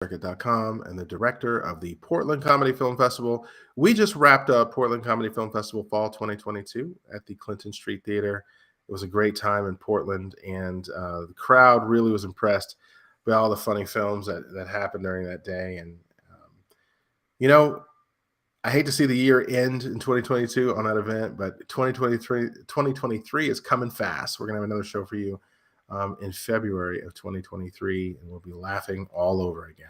Circuit.com and the director of the Portland Comedy Film Festival. We just wrapped up Portland Comedy Film Festival Fall 2022 at the Clinton Street Theater. It was a great time in Portland, and the crowd really was impressed by all the funny films that happened during that day. And, you know, I hate to see the year end in 2022 on that event, but 2023 is coming fast. We're going to have another show for you in February of 2023, and we'll be laughing all over again.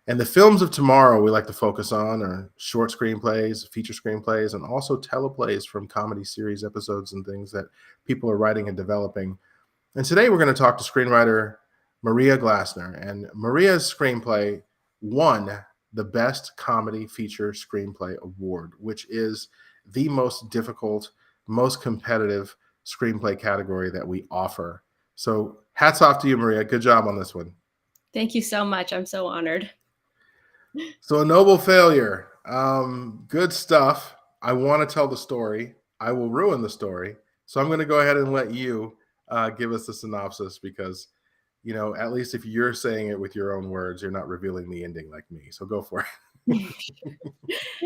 And the films of tomorrow we like to focus on are short screenplays, feature screenplays, and also teleplays from comedy series episodes and things that people are writing and developing. And today we're going to talk to screenwriter Maria Glassner. And Maria's screenplay won the Best Comedy Feature Screenplay Award, which is the most difficult, most competitive screenplay category that we offer. So hats off to you, Maria. Good job on this one. Thank you so much. I'm so honored. So a Nobel Failure. Good stuff. I want to tell the story. I will ruin the story. So I'm going to go ahead and let you give us the synopsis because, you know, at least if you're saying it with your own words, you're not revealing the ending like me. So go for it.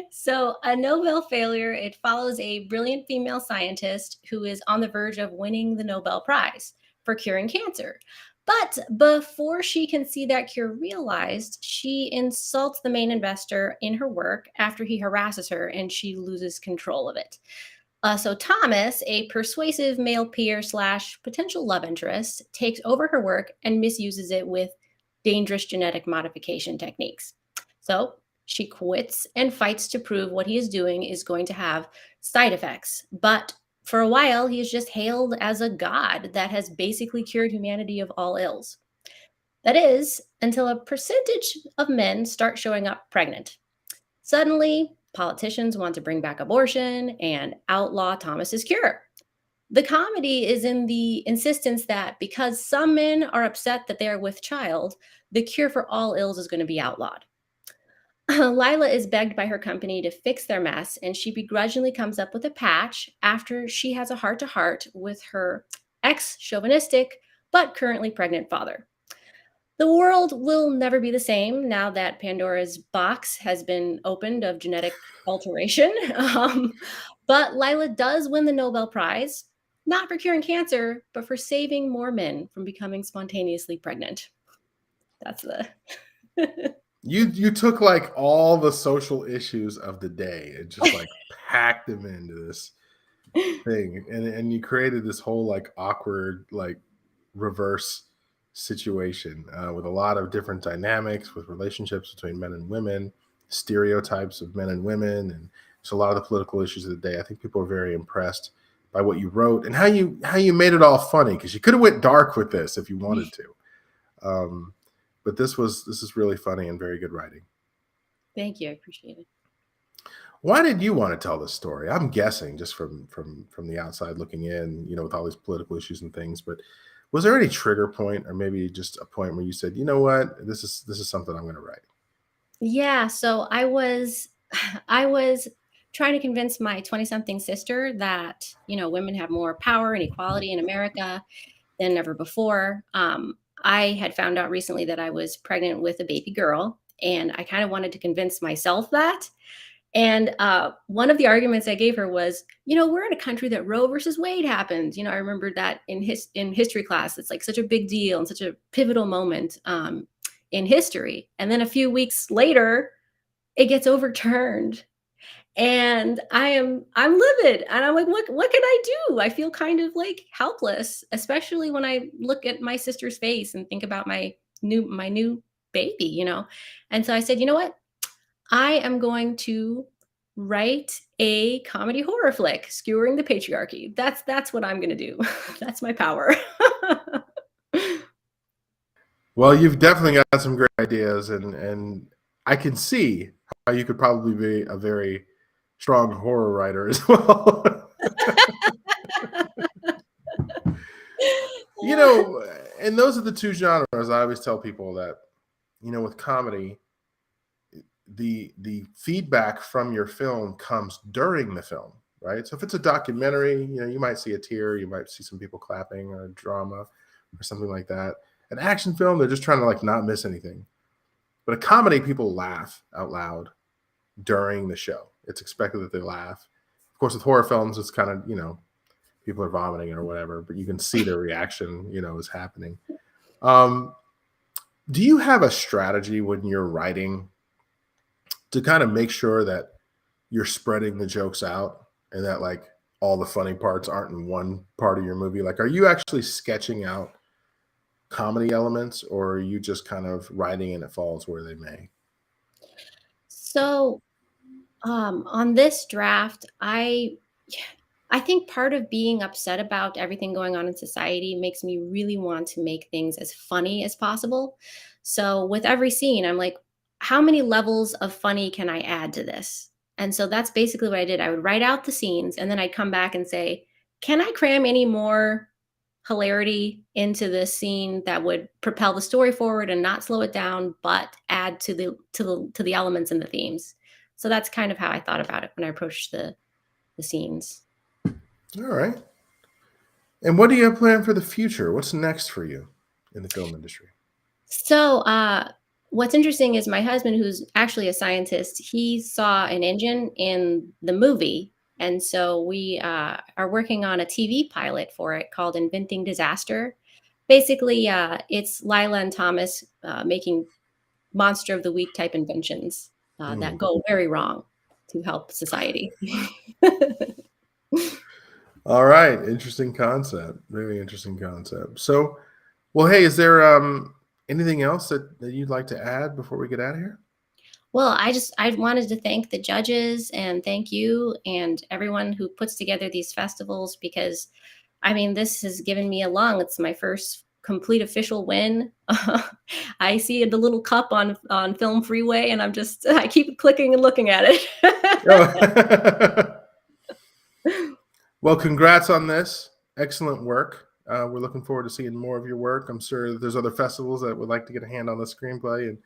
So a Nobel Failure, it follows a brilliant female scientist who is on the verge of winning the Nobel Prize for curing cancer. But before she can see that cure realized, she insults the main investor in her work after he harasses her and she loses control of it. So Thomas, a persuasive male peer / potential love interest, takes over her work and misuses it with dangerous genetic modification techniques. So she quits and fights to prove what he is doing is going to have side effects. But for a while, he is just hailed as a god that has basically cured humanity of all ills. That is, until a percentage of men start showing up pregnant. Suddenly, politicians want to bring back abortion and outlaw Thomas's cure. The comedy is in the insistence that because some men are upset that they are with child, the cure for all ills is going to be outlawed. Lyla is begged by her company to fix their mess, and she begrudgingly comes up with a patch after she has a heart-to-heart with her ex-chauvinistic but currently pregnant father. The world will never be the same now that Pandora's box has been opened of genetic alteration. But Lyla does win the Nobel Prize, not for curing cancer, but for saving more men from becoming spontaneously pregnant. That's the... You took like all the social issues of the day and just like packed them into this thing, and you created this whole like awkward like reverse situation with a lot of different dynamics with relationships between men and women, stereotypes of men and women, and just a lot of the political issues of the day. I think people are very impressed by what you wrote and how you made it all funny, because you could have went dark with this if you wanted to. But this is really funny and very good writing. Thank you. I appreciate it. Why did you want to tell this story? I'm guessing just from the outside looking in, you know, with all these political issues and things, but was there any trigger point or maybe just a point where you said, you know what, this is something I'm going to write? Yeah. So I was trying to convince my 20-something sister that, you know, women have more power and equality in America than ever before. I had found out recently that I was pregnant with a baby girl, and I kind of wanted to convince myself that. And one of the arguments I gave her was, you know, we're in a country that Roe versus Wade happened. You know, I remembered that in history class, it's like such a big deal and such a pivotal moment in history. And then a few weeks later, it gets overturned. And I'm livid, and I'm like, what can I do? I feel kind of like helpless, especially when I look at my sister's face and think about my new baby, you know? And so I said, you know what? I am going to write a comedy horror flick skewering the patriarchy. That's what I'm going to do. That's my power. Well, you've definitely got some great ideas, and I can see how you could probably be a very strong horror writer as well. You know, and those are the two genres. I always tell people that, you know, with comedy, the feedback from your film comes during the film, right? So if it's a documentary, you know, you might see a tear, you might see some people clapping, or a drama or something like that. An action film, they're just trying to like not miss anything. But a comedy, people laugh out loud during the show. It's expected that they laugh. Of course, with horror films, it's kind of, people are vomiting or whatever, but you can see their reaction, is happening. Do you have a strategy when you're writing to kind of make sure that you're spreading the jokes out and that like all the funny parts aren't in one part of your movie? Like, are you actually sketching out comedy elements, or are you just kind of writing and it falls where they may? So, on this draft, I think part of being upset about everything going on in society makes me really want to make things as funny as possible. So with every scene, I'm like, how many levels of funny can I add to this? And so that's basically what I did. I would write out the scenes and then I'd come back and say, can I cram any more hilarity into this scene that would propel the story forward and not slow it down, but add to the elements and the themes. So that's kind of how I thought about it when I approached the scenes. All right. And what do you have planned for the future? What's next for you in the film industry? So, what's interesting is my husband, who's actually a scientist, he saw an engine in the movie. And so we are working on a TV pilot for it called Inventing Disaster. Basically, it's Lyla and Thomas making monster of the week type inventions that go very wrong to help society. All right. Interesting concept. Very interesting concept. So, well, hey, is there anything else that you'd like to add before we get out of here? Well, I wanted to thank the judges and thank you and everyone who puts together these festivals, because I mean, this has given me a lung. It's my first complete official win. I see the little cup on Film Freeway, and I keep clicking and looking at it. Oh. Well, congrats on this. Excellent work. We're looking forward to seeing more of your work. I'm sure there's other festivals that would like to get a hand on the screenplay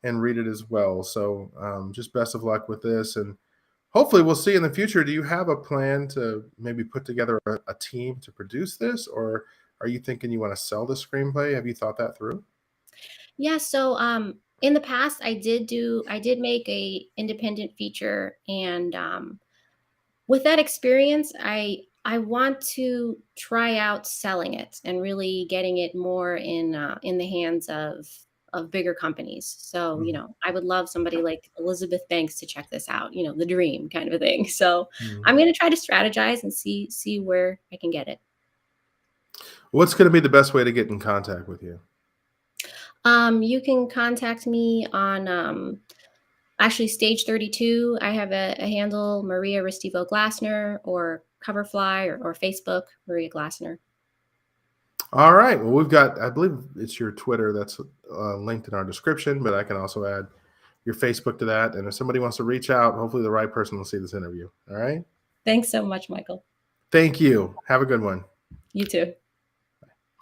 and read it as well. So just best of luck with this. And hopefully we'll see in the future. Do you have a plan to maybe put together a team to produce this? Or are you thinking you want to sell the screenplay? Have you thought that through? Yeah, so in the past I did make a independent feature, and with that experience, I want to try out selling it and really getting it more in the hands of bigger companies. So, I would love somebody like Elizabeth Banks to check this out, the dream kind of a thing. So Mhm. I'm going to try to strategize and see where I can get it. What's going to be the best way to get in contact with you? You can contact me on actually Stage 32. I have a handle, Maria Restivo Glassner, or Coverfly, or Facebook, Maria Glassner. All right. Well, we've got, I believe it's your Twitter that's linked in our description, but I can also add your Facebook to that. And if somebody wants to reach out, hopefully the right person will see this interview. All right. Thanks so much, Michael. Thank you. Have a good one. You too.